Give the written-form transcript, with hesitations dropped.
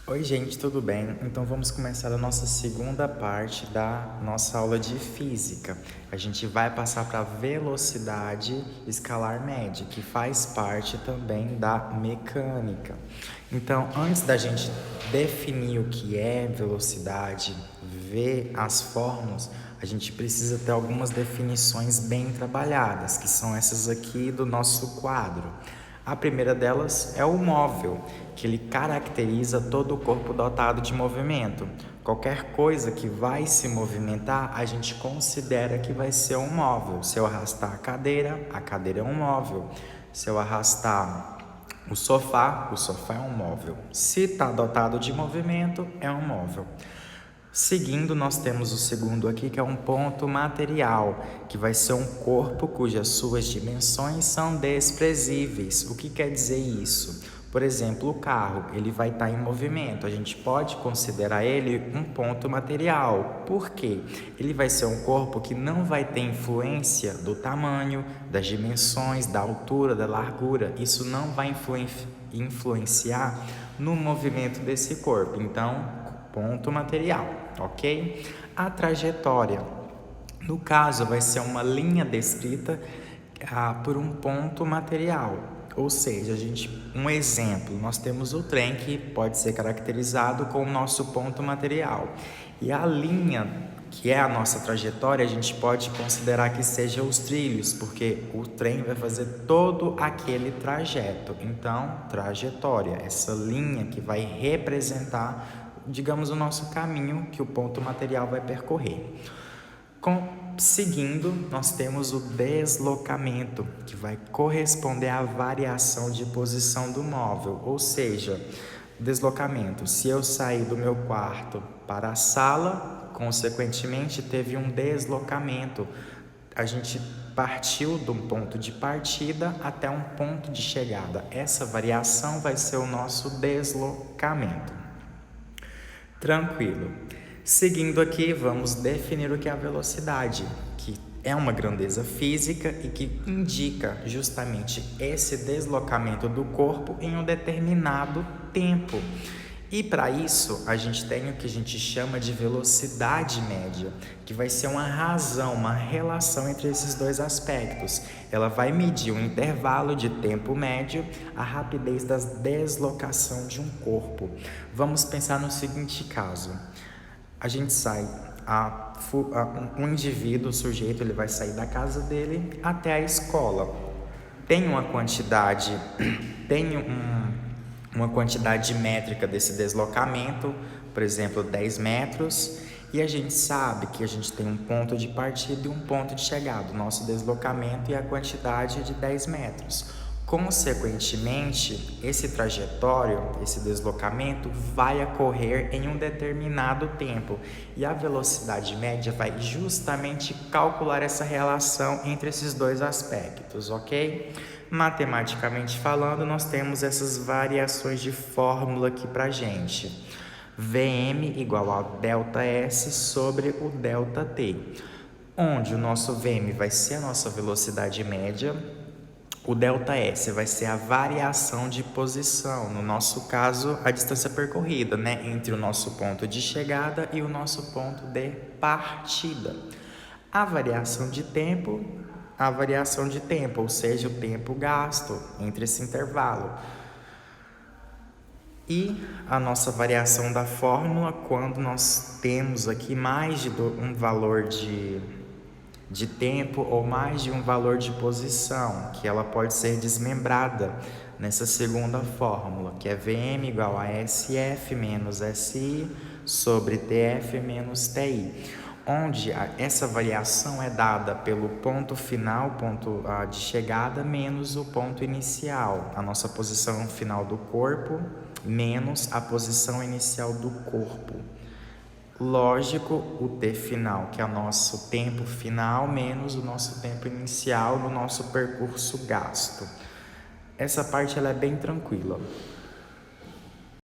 Oi, gente, tudo bem? Então vamos começar a nossa segunda parte da nossa aula de física. A gente vai passar para a velocidade escalar média, que faz parte também da mecânica. Então, antes da gente definir o que é velocidade, ver as fórmulas, a gente precisa ter algumas definições bem trabalhadas, que são essas aqui do nosso quadro. A primeira delas é o móvel, que ele caracteriza todo o corpo dotado de movimento. Qualquer coisa que vai se movimentar, a gente considera que vai ser um móvel. Se eu arrastar a cadeira é um móvel. Se eu arrastar o sofá é um móvel. Se está dotado de movimento, é um móvel. Seguindo, nós temos o segundo aqui, que é um ponto material, que vai ser um corpo cujas suas dimensões são desprezíveis. O que quer dizer isso? Por exemplo, o carro, ele vai estar em movimento. A gente pode considerar ele um ponto material. Por quê? Ele vai ser um corpo que não vai ter influência do tamanho, das dimensões, da altura, da largura. Isso não vai influenciar no movimento desse corpo. Então, ponto material, ok? A trajetória, no caso, vai ser uma linha descrita por um ponto material. Ou seja, um exemplo, nós temos o trem que pode ser caracterizado com o nosso ponto material. E a linha, que é a nossa trajetória, a gente pode considerar que seja os trilhos, porque o trem vai fazer todo aquele trajeto. Então, trajetória, essa linha que vai representar, digamos, o nosso caminho que o ponto material vai percorrer. Seguindo, nós temos o deslocamento, que vai corresponder à variação de posição do móvel, ou seja, deslocamento. Se eu sair do meu quarto para a sala, consequentemente teve um deslocamento. A gente partiu de um ponto de partida até um ponto de chegada. Essa variação vai ser o nosso deslocamento. Tranquilo. Seguindo aqui, vamos definir o que é a velocidade, que é uma grandeza física e que indica justamente esse deslocamento do corpo em um determinado tempo. E para isso, a gente tem o que a gente chama de velocidade média, que vai ser uma razão, uma relação entre esses dois aspectos. Ela vai medir um intervalo de tempo médio, a rapidez da deslocação de um corpo. Vamos pensar no seguinte caso. A gente sai, um indivíduo, o sujeito, ele vai sair da casa dele até a escola. Tem uma quantidade métrica desse deslocamento, por exemplo, 10 metros, e a gente sabe que a gente tem um ponto de partida e um ponto de chegada. O nosso deslocamento e a quantidade é de 10 metros. Consequentemente, esse deslocamento vai ocorrer em um determinado tempo e a velocidade média vai justamente calcular essa relação entre esses dois aspectos, ok? Matematicamente falando, nós temos essas variações de fórmula aqui pra gente. Vm igual a ΔS sobre o ΔT, onde o nosso Vm vai ser a nossa velocidade média, o ΔS vai ser a variação de posição, no nosso caso, a distância percorrida, entre o nosso ponto de chegada e o nosso ponto de partida. A variação de tempo, ou seja, o tempo gasto entre esse intervalo. E a nossa variação da fórmula, quando nós temos aqui mais de um valor de tempo ou mais de um valor de posição, que ela pode ser desmembrada nessa segunda fórmula, que é Vm igual a SF menos SI sobre TF menos TI, onde essa variação é dada pelo ponto final, ponto de chegada, menos o ponto inicial, a nossa posição final do corpo, menos a posição inicial do corpo. Lógico, o T final, que é o nosso tempo final, menos o nosso tempo inicial no nosso percurso gasto. Essa parte ela é bem tranquila.